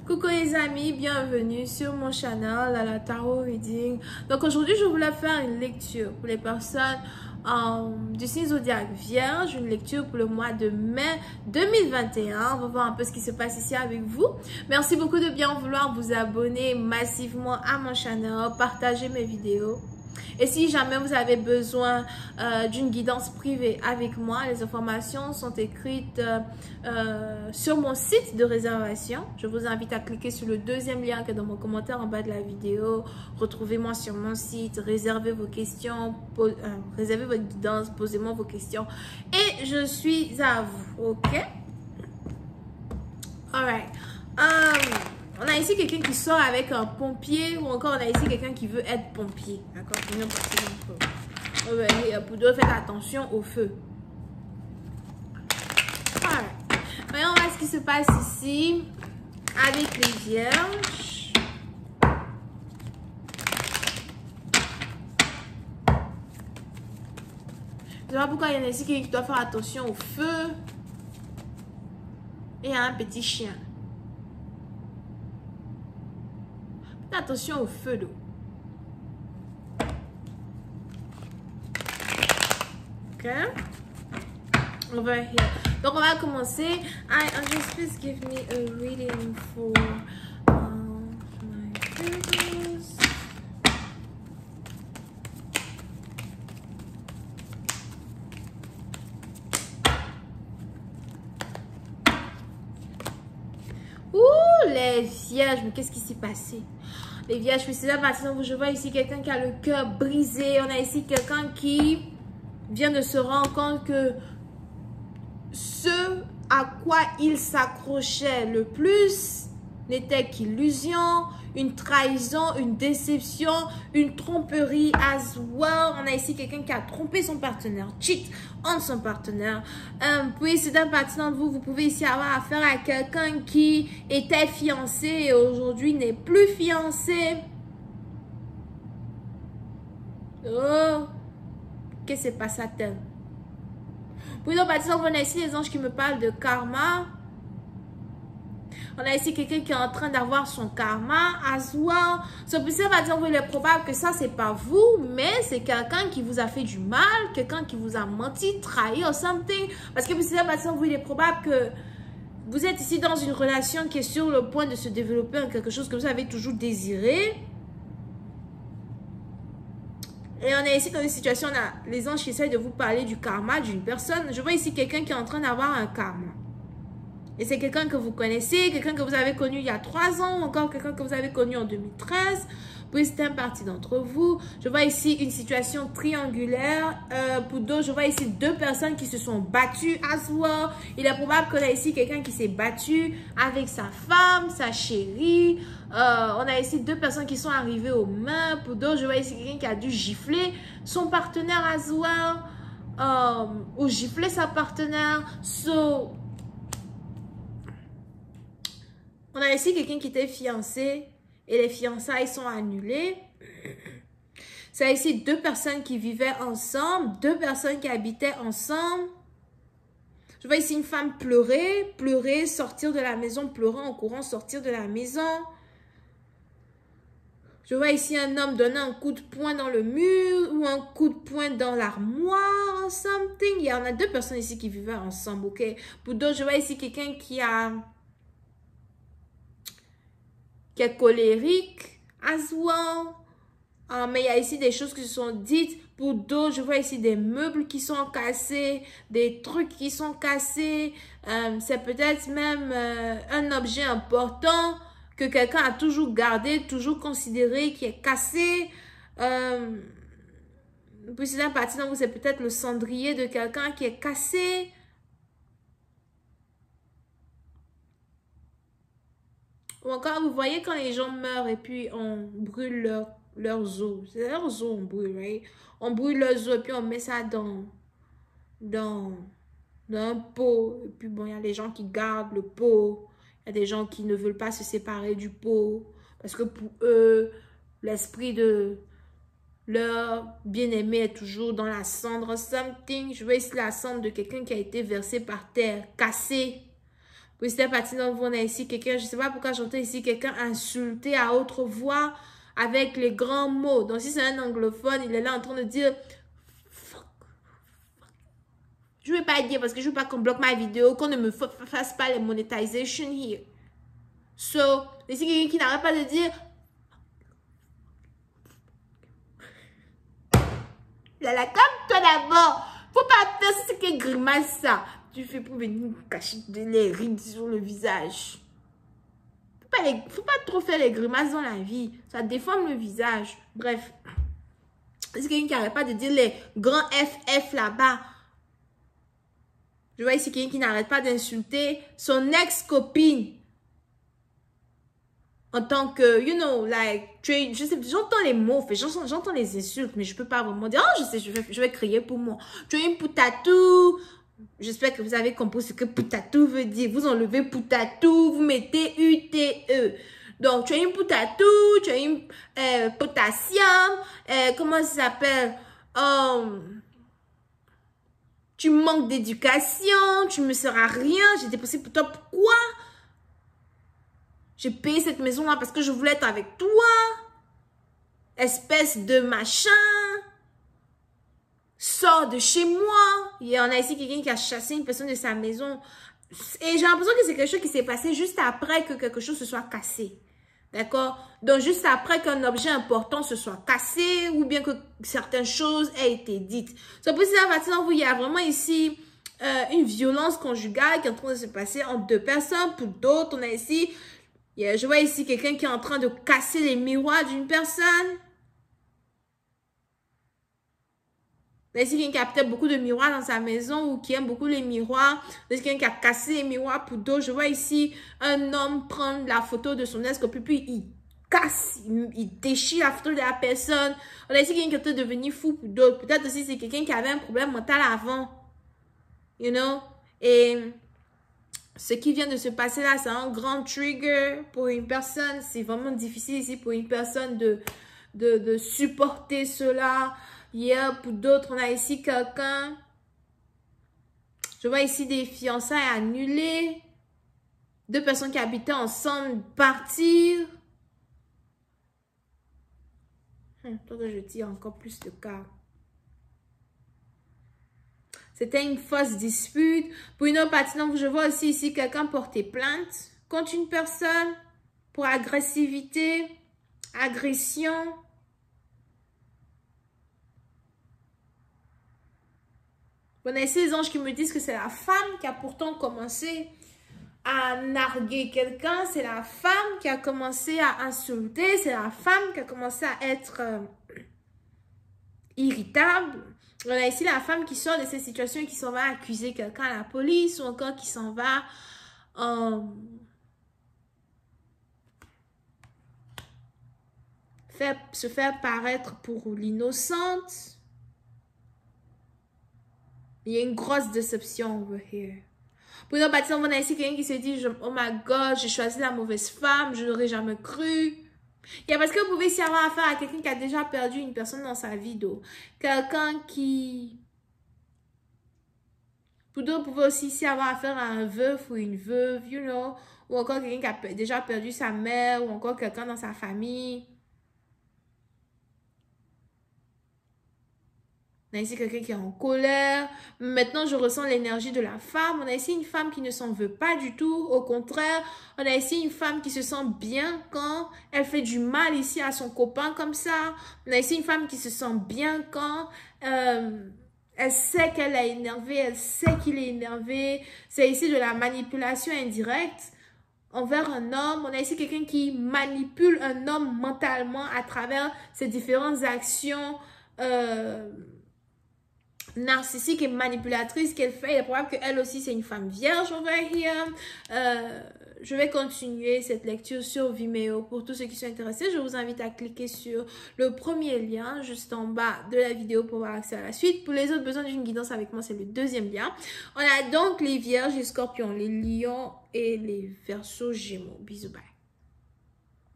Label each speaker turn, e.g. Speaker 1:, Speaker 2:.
Speaker 1: Coucou les amis, bienvenue sur mon channel à la Tarot Reading. Donc aujourd'hui je voulais faire une lecture pour les personnes du signe zodiaque Vierge, une lecture pour le mois de mai 2021. On va voir un peu ce qui se passe ici avec vous. Merci beaucoup de bien vouloir vous abonner massivement à mon channel, partager mes vidéos. Et si jamais vous avez besoin d'une guidance privée avec moi, les informations sont écrites sur mon site de réservation. Je vous invite à cliquer sur le deuxième lien qui est dans mon commentaire en bas de la vidéo. Retrouvez-moi sur mon site, réservez vos questions, réservez votre guidance, posez-moi vos questions. Et je suis à vous, ok? Alright. On a ici quelqu'un qui sort avec un pompier ou encore on a ici quelqu'un qui veut être pompier. D'accord? Pour d'autres, faites attention au feu. Alright. Voyons voir ce qui se passe ici avec les vierges. Je ne sais pas pourquoi il y en a ici qui doit faire attention au feu. Et un petit chien. Attention au feu d'eau. Ok. Over here. Donc on va commencer. Just please give me a reading for my videos. Ouh, les vierges, mais qu'est-ce qui s'est passé? Les vierges, je suis là, je vois ici quelqu'un qui a le cœur brisé. On a ici quelqu'un qui vient de se rendre compte que ce à quoi il s'accrochait le plus n'était qu'illusion, une trahison, une déception, une tromperie as well. On a ici quelqu'un qui a trompé son partenaire, cheat on son partenaire. Puis c'est un partenaire de vous, vous pouvez ici avoir affaire à quelqu'un qui était fiancé et aujourd'hui n'est plus fiancé. Oh, qu'est-ce qui s'est passé à tel? Puis donc, on a ici les anges qui me parlent de karma. On a ici quelqu'un qui est en train d'avoir son karma as well. So, il est probable que ça, c'est pas vous, mais c'est quelqu'un qui vous a fait du mal, quelqu'un qui vous a menti, trahi or something. Parce que il est probable que vous êtes ici dans une relation qui est sur le point de se développer en quelque chose que vous avez toujours désiré. Et on est ici dans une situation, on a les anges qui essayent de vous parler du karma d'une personne. Je vois ici quelqu'un qui est en train d'avoir un karma. Et c'est quelqu'un que vous connaissez, quelqu'un que vous avez connu il y a 3 ans, encore quelqu'un que vous avez connu en 2013. Puis c'est un parti d'entre vous. Je vois ici une situation triangulaire. Pour d'autres, je vois ici 2 personnes qui se sont battues as well. Il est probable qu'on a ici quelqu'un qui s'est battu avec sa femme, sa chérie. On a ici 2 personnes qui sont arrivées aux mains. Pour d'autres, je vois ici quelqu'un qui a dû gifler son partenaire as well. Ou gifler sa partenaire. So, on a ici quelqu'un qui était fiancé et les fiançailles sont annulées. C'est ici 2 personnes qui vivaient ensemble, 2 personnes qui habitaient ensemble. Je vois ici une femme pleurer, sortir de la maison, pleurant en courant, sortir de la maison. Je vois ici un homme donner un coup de poing dans le mur ou un coup de poing dans l'armoire, something. Il y en a 2 personnes ici qui vivaient ensemble, ok? Pour d'autres, je vois ici quelqu'un qui est colérique, as well. Mais il y a ici des choses qui se sont dites. Pour d'autres, je vois ici des meubles qui sont cassés, des trucs qui sont cassés. C'est peut-être même un objet important que quelqu'un a toujours gardé, toujours considéré, qui est cassé. Puis c'est un parti donc c'est peut-être le cendrier de quelqu'un qui est cassé. Ou encore, vous voyez quand les gens meurent et puis on brûle leurs os. C'est leurs os on brûle, right? On brûle leurs os et puis on met ça dans un pot. Et puis bon, il y a des gens qui gardent le pot. Il y a des gens qui ne veulent pas se séparer du pot. Parce que pour eux, l'esprit de leur bien-aimé est toujours dans la cendre. Something. Je vois ici la cendre de quelqu'un qui a été versé par terre, cassé. Puis c'était parti dans on a ici quelqu'un, je sais pas pourquoi j'entends ici quelqu'un insulter à haute voix avec les grands mots. Donc si c'est un anglophone, il est là en train de dire fuck. Je ne vais pas dire parce que je ne veux pas qu'on bloque ma vidéo, qu'on ne me fasse pas les monetization here. So, ici quelqu'un qui n'arrête pas de dire Lala, calme-toi d'abord. Faut pas faire ce que grimace ça. Tu fais pour venir cacher les rides sur le visage. Faut pas trop faire les grimaces dans la vie. Ça déforme le visage. Bref. C'est quelqu'un qui n'arrête pas de dire les grands FF là-bas. Je vois ici quelqu'un qui n'arrête pas d'insulter son ex-copine. En tant que, you know, like, je sais, j'entends les mots, j'entends les insultes, mais je peux pas vraiment dire, oh, je sais, je vais crier pour moi. Tu es une poutatou. J'espère que vous avez compris ce que poutatou veut dire. Vous enlevez poutatou, vous mettez UTE. Donc, tu es une poutatou, tu es une potassium, comment ça s'appelle? Tu manques d'éducation, tu me seras rien, j'ai dépensé pour toi. Pourquoi? J'ai payé cette maison-là parce que je voulais être avec toi. Espèce de machin. Sors de chez moi. Il y en a ici quelqu'un qui a chassé une personne de sa maison. Et j'ai l'impression que c'est quelque chose qui s'est passé juste après que quelque chose se soit cassé. D'accord? Donc, juste après qu'un objet important se soit cassé ou bien que certaines choses aient été dites. C'est pour ça maintenant, il y a vraiment ici une violence conjugale qui est en train de se passer entre deux personnes. Pour d'autres, on a ici... Je vois ici quelqu'un qui est en train de casser les miroirs d'une personne. Là, ici, quelqu'un qui a peut-être beaucoup de miroirs dans sa maison ou qui aime beaucoup les miroirs. Là, quelqu'un qui a cassé les miroirs pour d'autres. Je vois ici un homme prendre la photo de son ex-copine, puis il casse, il déchire la photo de la personne. On a ici quelqu'un qui est en train de devenir fou pour d'autres. Peut-être aussi c'est quelqu'un qui avait un problème mental avant. You know? Et... ce qui vient de se passer là, c'est un grand trigger pour une personne. C'est vraiment difficile ici pour une personne de supporter cela. Hier, pour d'autres, on a ici quelqu'un. Je vois ici des fiançailles annulées. Deux personnes qui habitaient ensemble partir. Toi, je tire encore plus de cartes. C'était une fausse dispute. Pour une autre partie, donc je vois aussi ici quelqu'un porter plainte contre une personne pour agressivité, agression. On a ici les anges qui me disent que c'est la femme qui a pourtant commencé à narguer quelqu'un. C'est la femme qui a commencé à insulter. C'est la femme qui a commencé à être irritable. On a ici la femme qui sort de cette situation et qui s'en va accuser quelqu'un à la police ou encore qui s'en va se faire paraître pour l'innocente. Il y a une grosse déception over here. Pour nous bâtir, on a ici quelqu'un qui se dit, oh my God, j'ai choisi la mauvaise femme, je n'aurais jamais cru. Il y a parce que vous pouvez ici avoir affaire à quelqu'un qui a déjà perdu une personne dans sa vie. Quelqu'un qui... Pour d'autres, vous pouvez aussi ici avoir affaire à un veuf ou une veuve, you know. Ou encore quelqu'un qui a déjà perdu sa mère ou encore quelqu'un dans sa famille. On a ici quelqu'un qui est en colère. Maintenant, je ressens l'énergie de la femme. On a ici une femme qui ne s'en veut pas du tout. Au contraire, on a ici une femme qui se sent bien quand elle fait du mal ici à son copain comme ça. On a ici une femme qui se sent bien quand elle sait qu'elle est énervée. Elle sait qu'il est énervé. C'est ici de la manipulation indirecte envers un homme. On a ici quelqu'un qui manipule un homme mentalement à travers ses différentes actions narcissique et manipulatrice qu'elle fait. Il est probable qu'elle aussi c'est une femme vierge over here. Je vais continuer cette lecture sur Vimeo. Pour tous ceux qui sont intéressés, je vous invite à cliquer sur le premier lien juste en bas de la vidéo pour avoir accès à la suite. Pour les autres besoins d'une guidance avec moi, c'est le deuxième lien. On a donc les vierges, les scorpions, les lions et les verseaux gémeaux. Bisous, bye.